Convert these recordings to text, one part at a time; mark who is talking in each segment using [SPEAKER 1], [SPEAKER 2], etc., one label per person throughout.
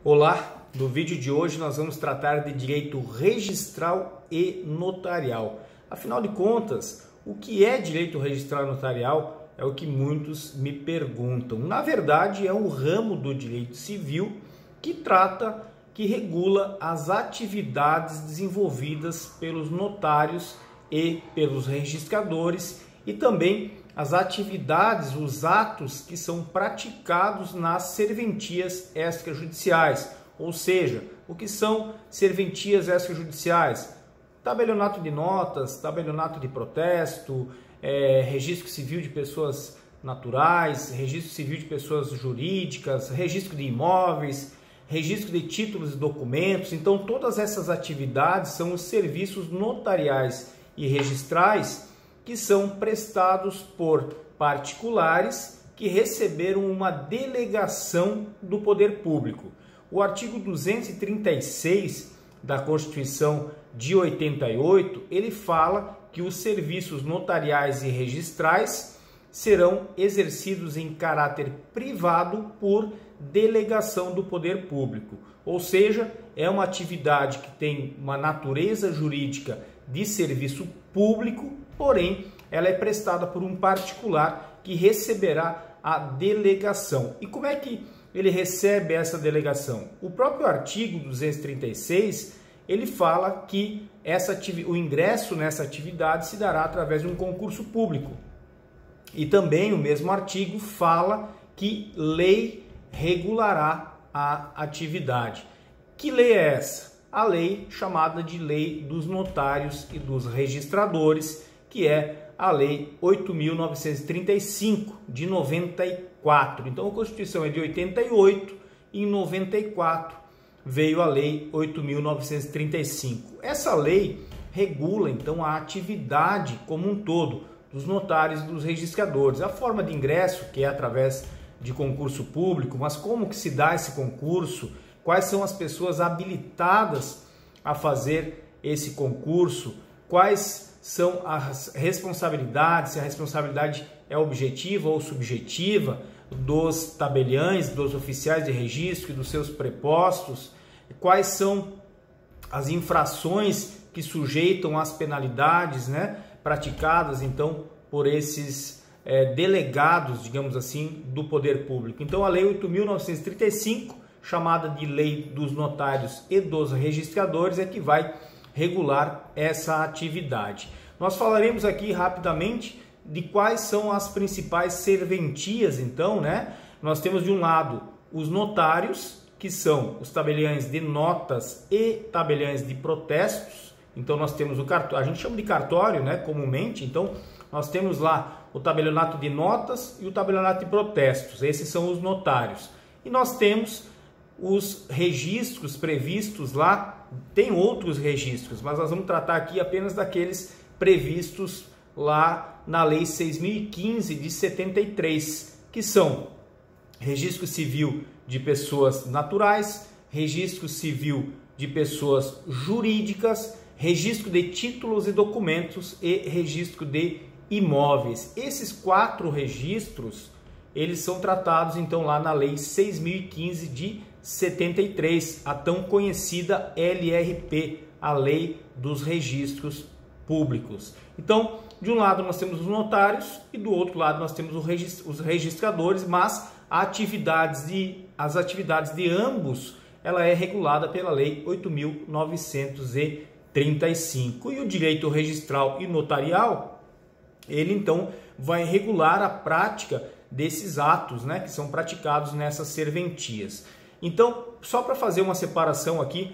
[SPEAKER 1] Olá, no vídeo de hoje nós vamos tratar de direito registral e notarial. Afinal de contas, o que é direito registral e notarial é o que muitos me perguntam. Na verdade, é um ramo do direito civil que regula as atividades desenvolvidas pelos notários e pelos registradores e também as atividades, os atos que são praticados nas serventias extrajudiciais. Ou seja, o que são serventias extrajudiciais? Tabelionato de notas, tabelionato de protesto, registro civil de pessoas naturais, registro civil de pessoas jurídicas, registro de imóveis, registro de títulos e documentos. Então, todas essas atividades são os serviços notariais e registrais que são prestados por particulares que receberam uma delegação do poder público. O artigo 236 da Constituição de 88, ele fala que os serviços notariais e registrais serão exercidos em caráter privado por delegação do poder público. Ou seja, é uma atividade que tem uma natureza jurídica de serviço público, porém ela é prestada por um particular que receberá a delegação. E como é que ele recebe essa delegação? O próprio artigo 236, ele fala que o ingresso nessa atividade se dará através de um concurso público. E também o mesmo artigo fala que lei regulará a atividade. Que lei é essa? A lei chamada de Lei dos Notários e dos Registradores, que é a Lei 8.935 de 94. Então a Constituição é de 88 e em 94 veio a Lei 8.935. Essa lei regula então a atividade como um todo dos notários e dos registradores. A forma de ingresso, que é através de concurso público, mas como que se dá esse concurso? Quais são as pessoas habilitadas a fazer esse concurso? Quais são as responsabilidades, se a responsabilidade é objetiva ou subjetiva dos tabeliães, dos oficiais de registro e dos seus prepostos? Quais são as infrações que sujeitam às penalidades, praticadas então por esses delegados, digamos assim, do poder público? Então a Lei 8.935, chamada de Lei dos Notários e dos Registradores, é que vai regular essa atividade. Nós falaremos aqui rapidamente de quais são as principais serventias, então, Nós temos de um lado os notários, que são os tabeliães de notas e tabeliães de protestos. Então nós temos o cartório, a gente chama de cartório, comumente. Então nós temos lá o tabelionato de notas e o tabelionato de protestos. Esses são os notários. E nós temos os registros previstos lá, tem outros registros, mas nós vamos tratar aqui apenas daqueles previstos lá na Lei 6.015 de 73, que são registro civil de pessoas naturais, registro civil de pessoas jurídicas, registro de títulos e documentos e registro de imóveis. Esses 4 registros, eles são tratados então lá na Lei 6.015 de 73, a tão conhecida LRP, a Lei dos Registros Públicos. Então, de um lado nós temos os notários e do outro lado nós temos os registradores, mas as atividades de ambos, ela é regulada pela Lei 8.935. E o direito registral e notarial, ele então vai regular a prática desses atos, que são praticados nessas serventias. Então, só para fazer uma separação aqui,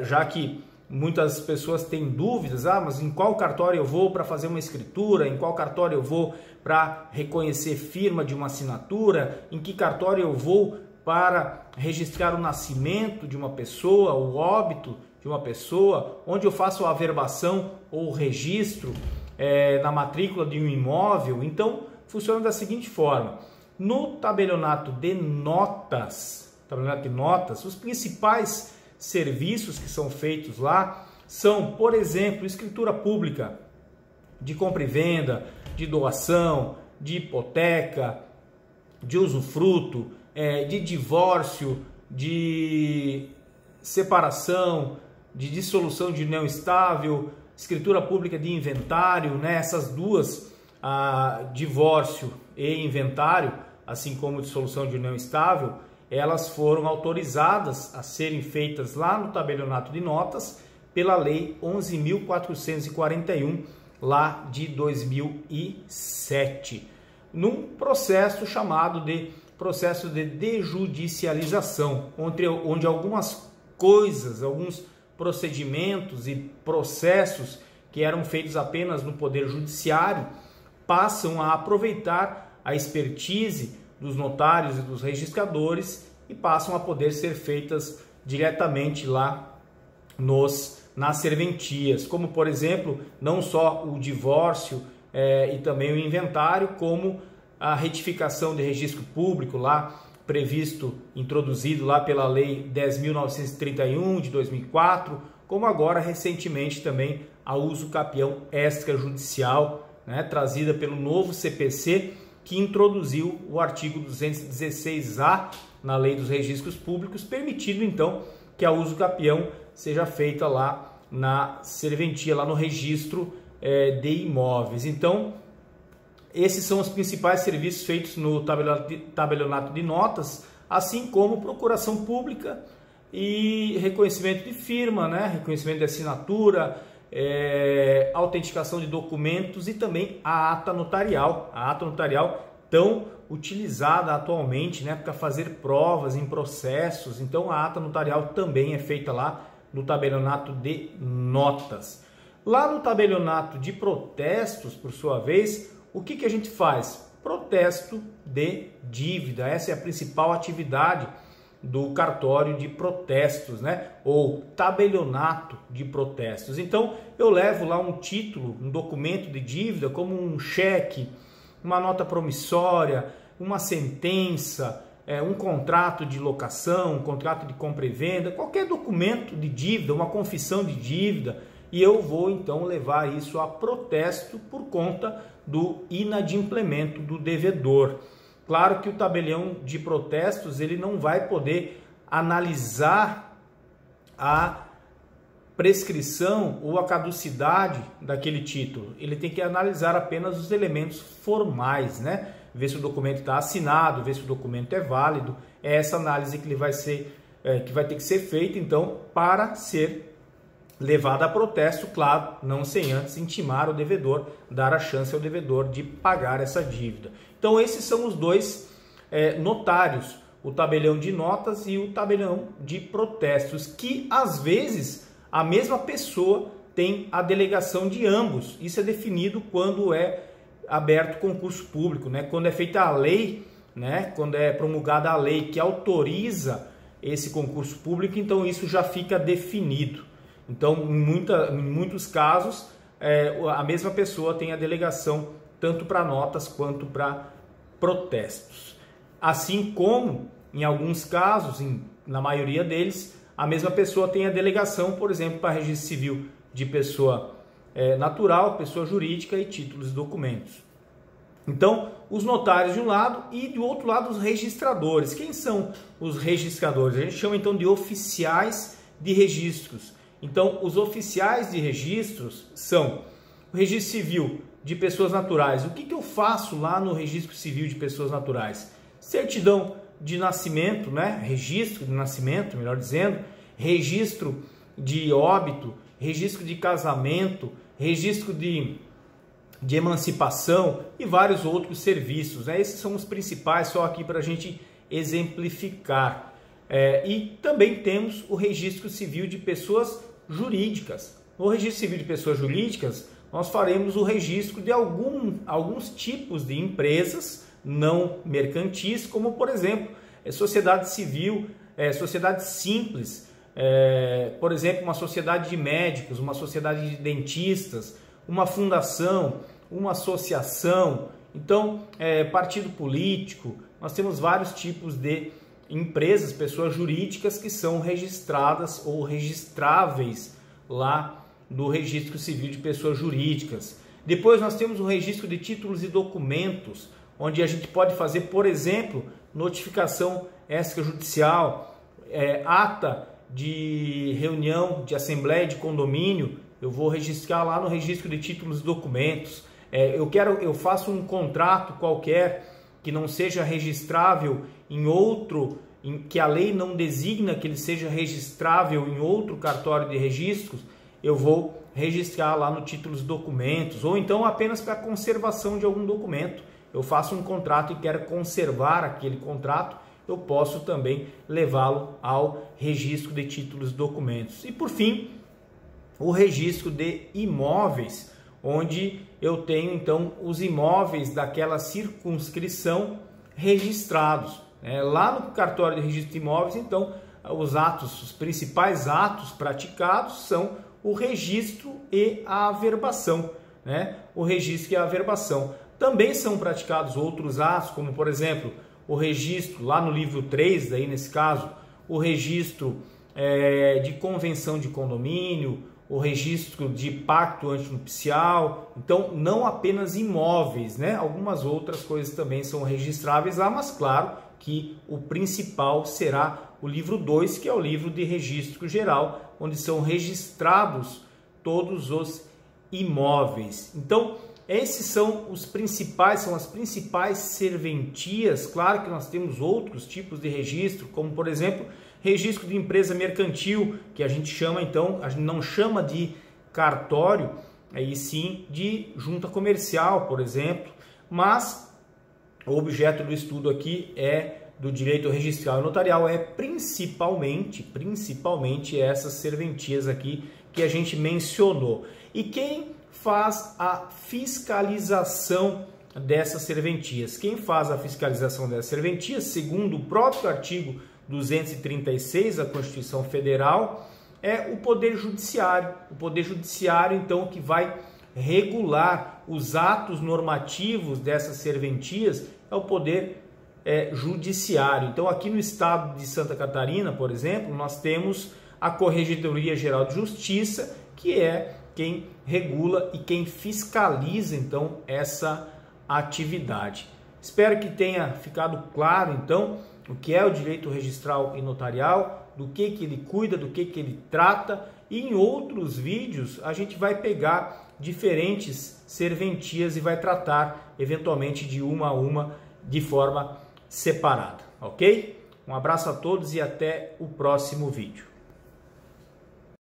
[SPEAKER 1] já que muitas pessoas têm dúvidas, mas em qual cartório eu vou para fazer uma escritura, em qual cartório eu vou para reconhecer firma de uma assinatura, em que cartório eu vou para registrar o nascimento de uma pessoa, o óbito de uma pessoa, onde eu faço a averbação ou o registro na matrícula de um imóvel. Então, funciona da seguinte forma: no tabelionato de notas, os principais serviços que são feitos lá são, por exemplo, escritura pública de compra e venda, de doação, de hipoteca, de usufruto, de divórcio, de separação, de dissolução de união estável, escritura pública de inventário, né? Essas duas, divórcio e inventário, assim como dissolução de união estável, elas foram autorizadas a serem feitas lá no tabelionato de notas pela Lei 11.441, lá de 2007, num processo chamado de processo de desjudicialização, onde algumas coisas, alguns procedimentos e processos que eram feitos apenas no Poder Judiciário passam a aproveitar a expertise dos notários e dos registradores e passam a poder ser feitas diretamente lá nas serventias, como por exemplo, não só o divórcio e também o inventário, como a retificação de registro público lá previsto, introduzido lá pela Lei 10.931 de 2004, como agora recentemente também a uso capião extrajudicial, né, trazida pelo novo CPC, que introduziu o artigo 216A na Lei dos Registros Públicos, permitindo então que a uso capião seja feita lá na serventia, lá no registro de imóveis. Então, esses são os principais serviços feitos no tabelionato de notas, assim como procuração pública e reconhecimento de firma, né? Reconhecimento de assinatura, autenticação de documentos e também a ata notarial. A ata notarial tão utilizada atualmente, né, para fazer provas em processos. Então a ata notarial também é feita lá no tabelionato de notas. Lá no tabelionato de protestos, por sua vez, o que a gente faz? Protesto de dívida. Essa é a principal atividade do cartório de protestos, né? Ou tabelionato de protestos. Então eu levo lá um título, um documento de dívida, como um cheque, uma nota promissória, uma sentença, um contrato de locação, um contrato de compra e venda, qualquer documento de dívida, uma confissão de dívida, e eu vou então levar isso a protesto por conta do inadimplemento do devedor. Claro que o tabelião de protestos ele não vai poder analisar a prescrição ou a caducidade daquele título. Ele tem que analisar apenas os elementos formais, né? Ver se o documento está assinado, ver se o documento é válido. É essa análise que ele vai ter que ser feita, então, para ser levada a protesto, claro, não sem antes intimar o devedor, dar a chance ao devedor de pagar essa dívida. Então esses são os dois notários, o tabelião de notas e o tabelião de protestos, que às vezes a mesma pessoa tem a delegação de ambos. Isso é definido quando é aberto concurso público, né? Quando é feita a lei, né? Quando é promulgada a lei que autoriza esse concurso público, então isso já fica definido. Então, em muitos casos, a mesma pessoa tem a delegação tanto para notas quanto para protestos. Assim como, em alguns casos, na maioria deles, a mesma pessoa tem a delegação, por exemplo, para registro civil de pessoa natural, pessoa jurídica e títulos e documentos. Então, os notários de um lado e do outro lado os registradores. Quem são os registradores? A gente chama então de oficiais de registros. Então, os oficiais de registros são o registro civil de pessoas naturais. O que eu faço lá no registro civil de pessoas naturais? Certidão de nascimento, né? Registro de nascimento, melhor dizendo, registro de óbito, registro de casamento, registro de emancipação e vários outros serviços, né? Esses são os principais, só aqui para a gente exemplificar. E também temos o registro civil de pessoas jurídicas. No registro civil de pessoas jurídicas, nós faremos o registro de alguns tipos de empresas não mercantis, como por exemplo, sociedade civil, sociedade simples, por exemplo, uma sociedade de médicos, uma sociedade de dentistas, uma fundação, uma associação, então partido político. Nós temos vários tipos de empresas, pessoas jurídicas que são registradas ou registráveis lá do registro civil de pessoas jurídicas. Depois nós temos o registro de títulos e documentos, onde a gente pode fazer, por exemplo, notificação extrajudicial, ata de reunião, de assembleia de condomínio, eu vou registrar lá no registro de títulos e documentos. Eu faço um contrato qualquer que não seja registrável em outro, que a lei não designa que ele seja registrável em outro cartório de registros, eu vou registrar lá no títulos e documentos, ou então apenas para conservação de algum documento. Eu faço um contrato e quero conservar aquele contrato, eu posso também levá-lo ao registro de títulos e documentos. E por fim, o registro de imóveis, onde eu tenho então os imóveis daquela circunscrição registrados. Lá no cartório de registro de imóveis, então, os principais atos praticados são o registro e a averbação. O registro e a averbação. Também são praticados outros atos, como por exemplo, o registro, lá no livro 3, aí nesse caso, o registro de convenção de condomínio, o registro de pacto antinupcial. Então, não apenas imóveis, algumas outras coisas também são registráveis lá, mas claro que o principal será o livro 2, que é o livro de registro geral, onde são registrados todos os imóveis. Então, esses são as principais serventias. Claro que nós temos outros tipos de registro, como por exemplo, registro de empresa mercantil, que a gente chama então, a gente não chama de cartório, aí sim de junta comercial, por exemplo, mas o objeto do estudo aqui do direito registral e notarial principalmente essas serventias aqui que a gente mencionou. E quem faz a fiscalização dessas serventias? Quem faz a fiscalização dessas serventias, segundo o próprio artigo 236 da Constituição Federal, é o Poder Judiciário. O Poder Judiciário, então, que vai regular os atos normativos dessas serventias, é o Poder Judiciário. Então, aqui no estado de Santa Catarina, por exemplo, nós temos a Corregedoria Geral de Justiça, que é quem regula e quem fiscaliza, então, essa atividade. Espero que tenha ficado claro, então, o que é o direito registral e notarial, do que ele cuida, do que ele trata, e em outros vídeos a gente vai pegar diferentes serventias e vai tratar eventualmente de uma a uma de forma separada, ok? Um abraço a todos e até o próximo vídeo.